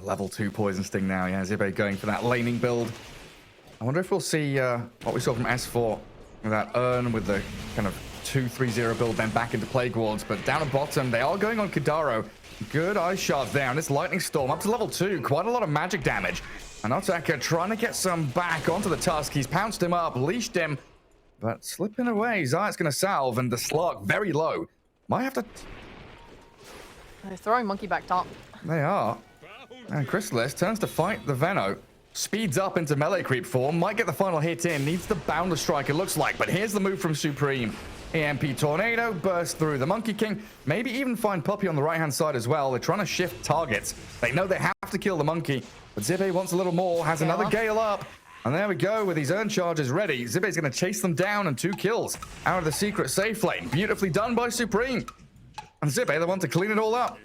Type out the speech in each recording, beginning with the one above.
level 2 Poison Sting now. Yeah, Zibe going for that laning build. I wonder if we'll see what we saw from S4 with that Urn with the kind of 2-3-0 build, then back into Plague Wards. But down at bottom, they are going on Kidaro. Good Ice Shards there, and this Lightning Storm up to level 2. Quite a lot of magic damage. And Otaka trying to get some back onto the Tusk. He's pounced him up, leashed him, but slipping away. Zayat's going to salve, and the Slug very low. Might have to... They're throwing Monkey back top. They are. And Chrysalis turns to fight the Veno. Speeds up into melee creep form. Might get the final hit in. Needs the Boundless Strike, it looks like. But here's the move from Supreme. EMP Tornado, burst through the Monkey King. Maybe even find Puppey on the right-hand side as well. They're trying to shift targets. They know they have to kill the Monkey. But Zibe wants a little more. Has another Gale up. And there we go with these Urn charges ready. Zibe's going to chase them down, and 2 kills out of the secret safe lane. Beautifully done by Supreme. And Zibe, the one to clean it all up.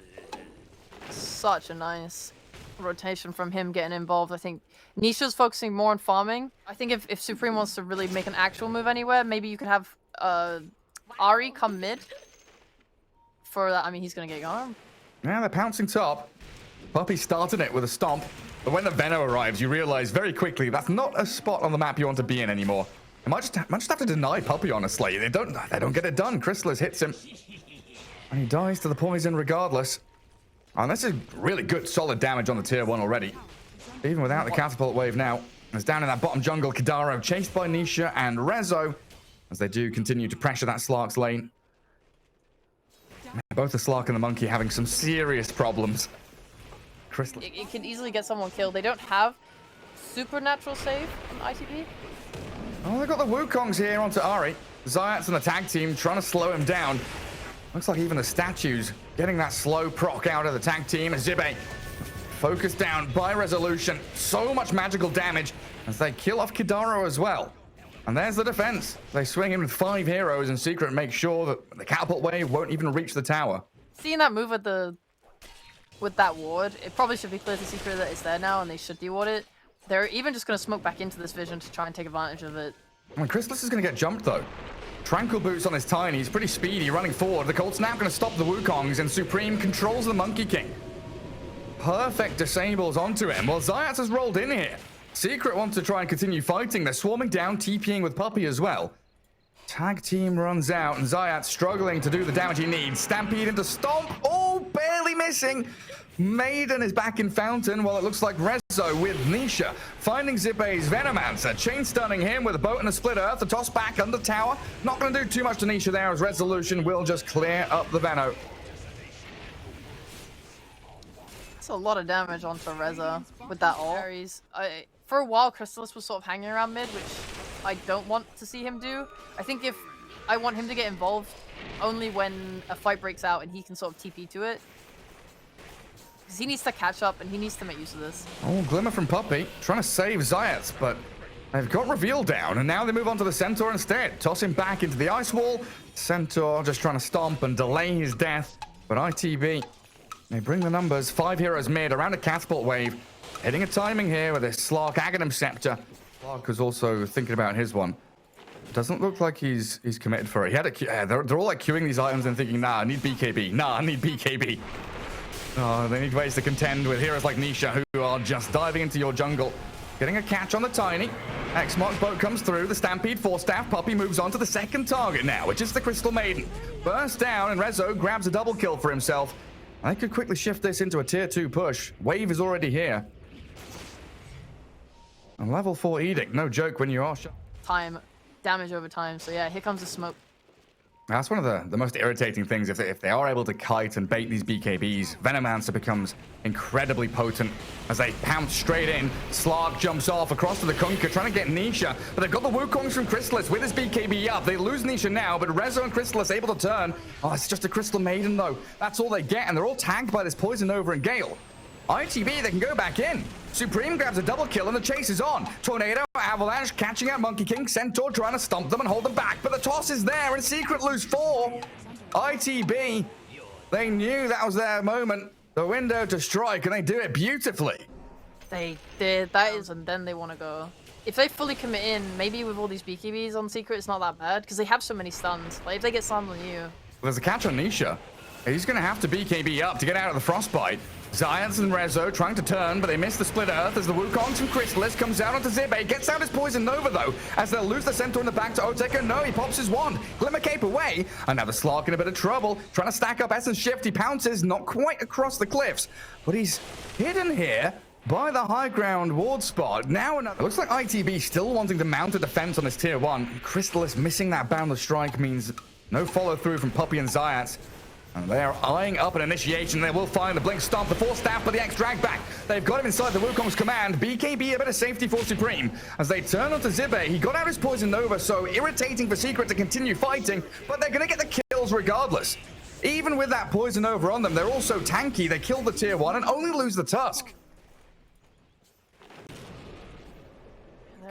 Such a nice rotation from him getting involved. I think Nisha's focusing more on farming. I think if Supreme wants to really make an actual move anywhere, maybe you could have Ari come mid. For that, I mean, he's going to get gone. Yeah, they're pouncing top. Puppey started it with a stomp. But when the Veno arrives, you realize very quickly that's not a spot on the map you want to be in anymore. You might just have to deny Puppey, honestly. They don't get it done. Chrysalis hits him. And he dies to the poison regardless. And this is really good, solid damage on the tier 1 already. Even without the catapult wave now. It's down in that bottom jungle, Kidaro chased by Nisha and Rezo as they do continue to pressure that Slark's lane. Both the Slark and the Monkey having some serious problems. It can easily get someone killed. They don't have supernatural save on ITP. Oh, they've got the Wukongs here onto Ari. Zayat's and the tag team trying to slow him down. Looks like even the statues getting that slow proc out of the tag team. Zibe focused down by Resolution. So much magical damage as they kill off Kidaro as well. And there's the defense. They swing in with 5 heroes and Secret make sure that the catapult wave won't even reach the tower. Seeing that move with that ward, it probably should be clear to Secret that it's there now and they should de-ward it. They're even just going to smoke back into this vision to try and take advantage of it. I mean, Chrysalis is going to get jumped though. Tranquil Boots on his Tiny. He's pretty speedy, running forward. The Cold Snap going to stop the Wukongs, and Supreme controls the Monkey King. Perfect disables onto him. Well, Zayat has rolled in here. Secret wants to try and continue fighting. They're swarming down, TPing with Puppey as well. Tag team runs out, and Zayat struggling to do the damage he needs. Stampede into Stomp. Oh, barely missing. Maiden is back in Fountain, while it looks like Rezo with Nisha finding Zibe's Venomancer, chain stunning him with a boat and a split earth. The toss back under tower. Not going to do too much to Nisha there, as Resolution will just clear up the Veno. That's a lot of damage onto Reza with that ult. For a while, Chrysalis was sort of hanging around mid, which I don't want to see him do. I think if I want him to get involved only when a fight breaks out and he can sort of TP to it. Because he needs to catch up and he needs to make use of this. Oh, Glimmer from Puppey, trying to save Zayat, but they've got Reveal down, and now they move on to the Centaur instead. Toss him back into the Ice Wall. Centaur just trying to stomp and delay his death. But ITB, they bring the numbers. 5 heroes mid around a catapult wave. Hitting a timing here with this Slark Aghanim Scepter. Slark was also thinking about his one. Doesn't look like he's committed for it. He had a, they're all like queuing these items and thinking, nah, I need BKB. Nah, I need BKB. Oh, they need ways to contend with heroes like Nisha, who are just diving into your jungle. Getting a catch on the Tiny. X-Mark's boat comes through. The Stampede 4-staff. Puppey moves on to the second target now, which is the Crystal Maiden. Burst down, and Rezo grabs a double kill for himself. They could quickly shift this into a tier 2 push. Wave is already here. And level 4 Edict, no joke when you are shot. Damage over time. So yeah, here comes the smoke. That's one of the most irritating things. If they are able to kite and bait these BKBs, Venomancer becomes incredibly potent as they pounce straight in. Slark jumps off across to the Kunkka, trying to get Nisha, but they've got the Wukongs from Chrysalis with his BKB up. They lose Nisha now, but Rezo and Chrysalis able to turn. Oh, it's just a Crystal Maiden though. That's all they get, and they're all tagged by this Poison Nova and Gale. ITB, they can go back in. Supreme grabs a double kill and the chase is on. Tornado, Avalanche, catching out Monkey King. Centaur trying to stomp them and hold them back. But the toss is there and Secret lose 4. ITB, they knew that was their moment. The window to strike, and they do it beautifully. They did. That is, and then they want to go. If they fully commit in, maybe with all these BKBs on Secret, it's not that bad. Because they have so many stuns. Like, if they get stunned on you. There's a catch on Nisha. He's going to have to BKB up to get out of the frostbite. Zayats and Rezo trying to turn, but they miss the split earth as the Wukongs from Chrysalis comes out onto Zibe. Gets out his Poison Nova, though, as they'll lose the Centaur in the back to Oteka. No, he pops his wand. Glimmer Cape away. And now the Slark in a bit of trouble. Trying to stack up Essence Shift. He pounces, not quite across the cliffs, but he's hidden here by the high ground ward spot. Now another. It looks like ITB still wanting to mount a defense on this tier 1. Chrysalis missing that Boundless Strike means no follow through from Puppey and Zayats. And they are eyeing up an initiation. They will find the Blink Stomp, the Force Staff, but the X drag back. They've got him inside the Wukong's command. BKB a bit of safety for Supreme. As they turn onto Zibe, he got out his Poison Nova, so irritating for Secret to continue fighting, but they're going to get the kills regardless. Even with that Poison Nova on them, they're also tanky. They kill the tier 1 and only lose the Tusk.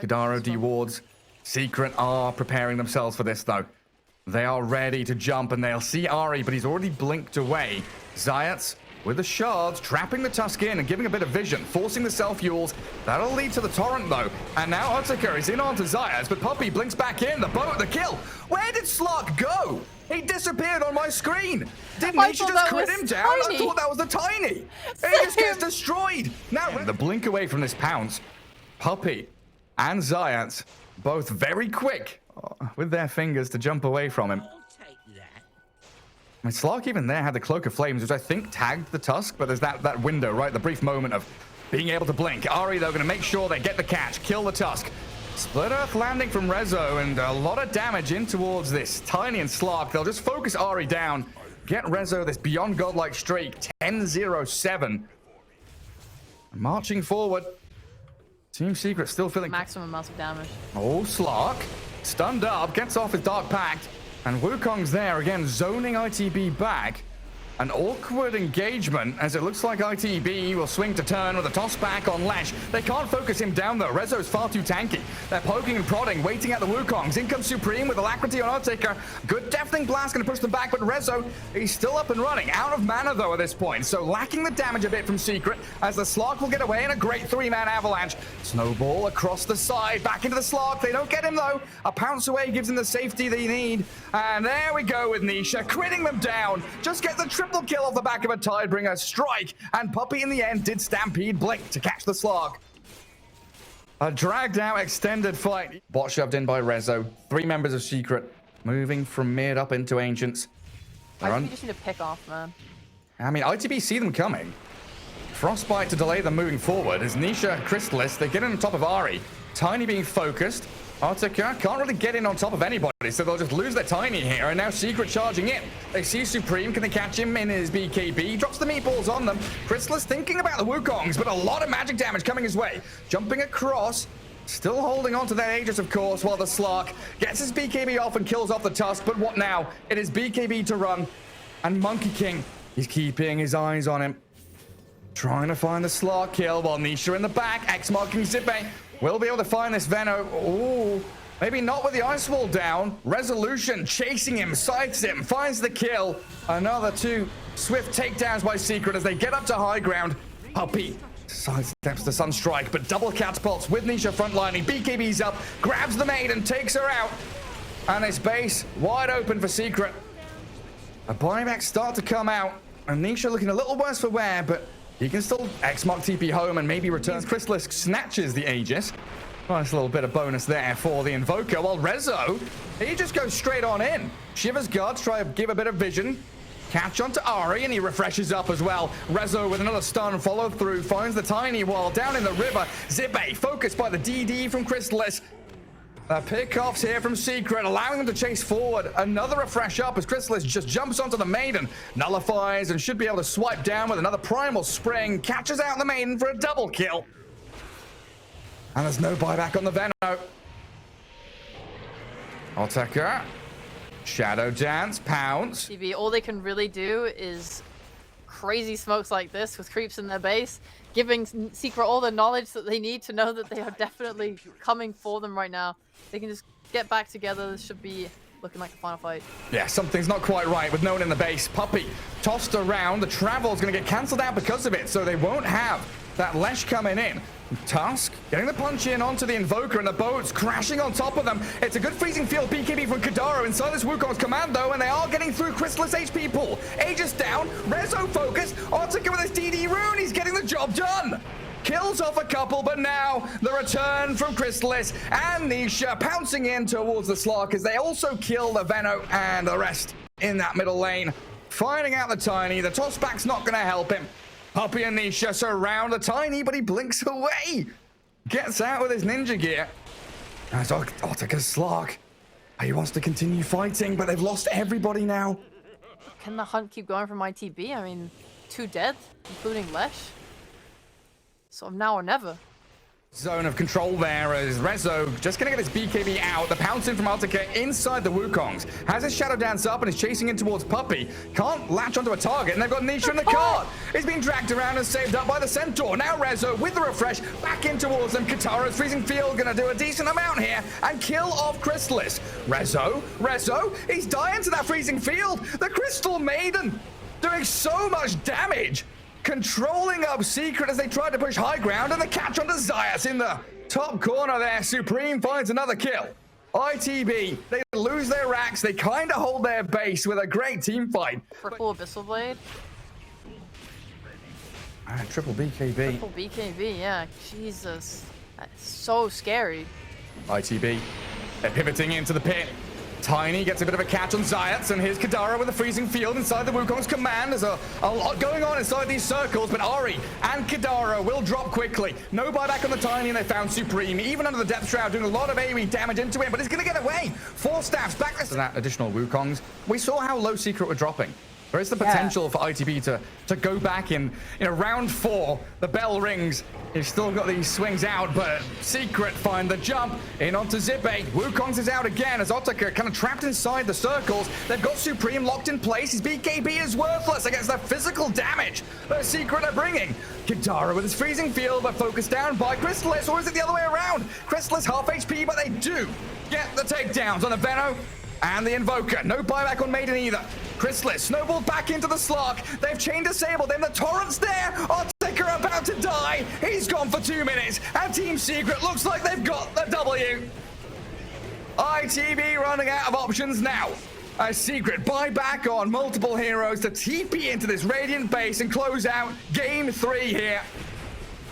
Kadaro dewards. Secret are preparing themselves for this, though. They are ready to jump, and they'll see Ari, but he's already blinked away. Zayats with the shards, trapping the Tusk in and giving a bit of vision, forcing the self-fuels. That'll lead to the Torrent, though. And now Otaka is in onto Zayats, but Puppey blinks back in. The boat, the kill. Where did Slark go? He disappeared on my screen. Didn't he just crit him down? I thought that was the Tiny. He just gets destroyed. Now, the blink away from this pounce. Puppey and Zayats, both very quick with their fingers to jump away from him. I mean, Slark even there had the Cloak of Flames, which I think tagged the Tusk, but there's that window, right? The brief moment of being able to blink. Ari, though, going to make sure they get the catch, kill the Tusk. Split Earth landing from Rezo, and a lot of damage in towards this Tiny and Slark. They'll just focus Ari down, get Rezo this beyond godlike streak, 10-0-7. Marching forward. Team Secret still feeling maximum amount of damage. Oh, Slark stunned up, gets off his Dark Pact, and Wukong's there again, zoning ITB back. An awkward engagement, as it looks like ITB will swing to turn with a toss back on Lesh. They can't focus him down, though. Rezo's far too tanky. They're poking and prodding, waiting at the Wukongs. In comes Supreme with Alacrity on Undertaker. Good Deafening Blast going to push them back, but Rezo, he's still up and running. Out of mana, though, at this point. So lacking the damage a bit from Secret, as the Slark will get away in a great 3-man avalanche. Snowball across the side, back into the Slark. They don't get him, though. A pounce away gives him the safety they need. And there we go with Nisha, critting them down. Just get the triple kill off the back of a Tidebringer strike, and Puppey in the end did Stampede Blink to catch the Slark. A dragged out extended fight. Bot shoved in by Rezo. 3 members of Secret moving from mid up into Ancients. ITB just need to pick off, man. I mean, ITB see them coming. Frostbite to delay them moving forward. As Nisha, Chrysalis, they get in on top of Ari. Tiny being focused. Artica can't really get in on top of anybody, so they'll just lose their Tiny here, and now Secret charging in. They see Supreme, can they catch him in his BKB? Drops the meatballs on them. Chrysalis thinking about the Wukongs, but a lot of magic damage coming his way. Jumping across, still holding on to their Aegis, of course, while the Slark gets his BKB off and kills off the Tusk, but what now? It is BKB to run, and Monkey King, he's keeping his eyes on him. Trying to find the Slark kill, while Nisha in the back, X-marking Zippe. Will be able to find this Veno. Ooh, maybe not with the Ice Wall down. Resolution chasing him, sights him, finds the kill. Another 2 swift takedowns by Secret as they get up to high ground. Puppey sidesteps the Sunstrike, but double catapults with Nisha frontlining. BKB's up, grabs the maid and takes her out. And this base wide open for Secret. A buyback start to come out, and Nisha looking a little worse for wear, but he can still X-mark TP home and maybe returns. Chrysalis snatches the Aegis. Nice little bit of bonus there for the Invoker. While Rezo, he just goes straight on in. Shiver's Guards try to give a bit of vision. Catch onto Ari, and he refreshes up as well. Rezo with another stun, follow through, finds the Tiny wall down in the river. Zippe focused by the DD from Chrysalis. The pickoffs here from Secret, allowing them to chase forward. Another refresh up as Chrysalis just jumps onto the Maiden, nullifies, and should be able to swipe down with another Primal Spring, catches out the Maiden for a double kill. And there's no buyback on the Veno. Otaka, Shadow Dance, Pounce. TV, all they can really do is crazy smokes like this with creeps in their base, giving Secret all the knowledge that they need to know that they are definitely coming for them right now. They can just get back together. This should be looking like the final fight. Yeah, something's not quite right with no one in the base. Puppey tossed around. The travel's going to get cancelled out because of it, so they won't have that Lesh coming in. Tusk getting the punch in onto the Invoker and the boats crashing on top of them. It's a good freezing field BKB from Kadaro inside this Wukong's command though, and they are getting through Chrysalis HP pool. Aegis down, Rezo focused, Otaka with his DD rune, he's getting the job done. Kills off a couple, but now the return from Chrysalis and Nisha pouncing in towards the Slark as they also kill the Veno and the rest in that middle lane. Finding out the Tiny, the tossback's not going to help him. Puppy and Nisha surround the Tiny, but he blinks away. Gets out with his ninja gear. That's Otaka's Slark. He wants to continue fighting, but they've lost everybody now. Can the hunt keep going from ITB? I mean, 2 dead, including Lesh. So now or never. Zone of control there as Rezo just gonna get his BKB out. The pouncing from Otaka inside the Wukongs. Has his Shadow Dance up and is chasing in towards Puppy. Can't latch onto a target, and they've got Nisha in the cart. He's being dragged around and saved up by the Centaur. Now Rezo with the refresh back in towards them. Kataro's freezing field gonna do a decent amount here and kill off Chrysalis. Rezo, he's dying to that freezing field. The Crystal Maiden doing so much damage. Controlling up Secret as they try to push high ground, and the catch onto Zayas in the top corner there. Supreme finds another kill. ITB, they lose their racks. They kind of hold their base with a great team fight. Triple Abyssal Blade. Triple BKB. Triple BKB, yeah. Jesus. That's so scary. ITB, they're pivoting into the pit. Tiny gets a bit of a catch on Zayats, and here's Kadara with a freezing field inside the Wukong's command. There's a lot going on inside these circles, but Ari and Kadara will drop quickly. No buyback on the Tiny, and they found Supreme, even under the Depth Shroud, doing a lot of AoE damage into him, but he's going to get away. 4 staffs back to that additional Wukongs. We saw how low Secret were dropping. There is the potential for ITB to go back in round 4. The bell rings. He's still got these swings out, but Secret find the jump in onto Zippe. Wukongs is out again as Otaka kind of trapped inside the circles. They've got Supreme locked in place. His BKB is worthless against the physical damage that Secret are bringing. Kidara with his freezing field, but focused down by Chrysalis, or is it the other way around? Chrysalis half HP, but they do get the takedowns on the Veno and the Invoker. No buyback on Maiden either. Chrysalis snowballed back into the Slark. They've chain disabled him. The Torrent's there. Otaka about to die. He's gone for 2 minutes. And Team Secret looks like they've got the W. ITV running out of options now. A Secret buyback on multiple heroes to TP into this Radiant base and close out Game 3 here.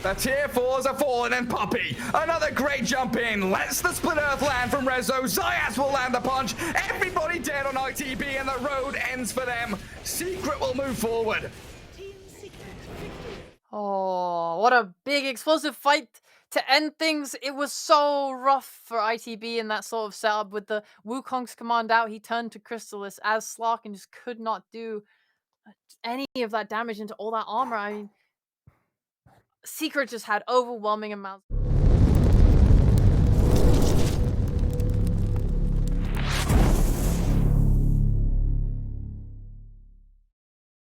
The tier 4s are falling, and Puppy, another great jump in, lets the Split Earth land from Rezo. Zayas will land the punch. Everybody dead on ITB, and the road ends for them. Secret will move forward. Oh, what a big explosive fight to end things. It was so rough for ITB in that sort of setup with the Wukong's command out. He turned to Chrysalis as Slark and just could not do any of that damage into all that armor. I mean, Secret just had overwhelming amounts.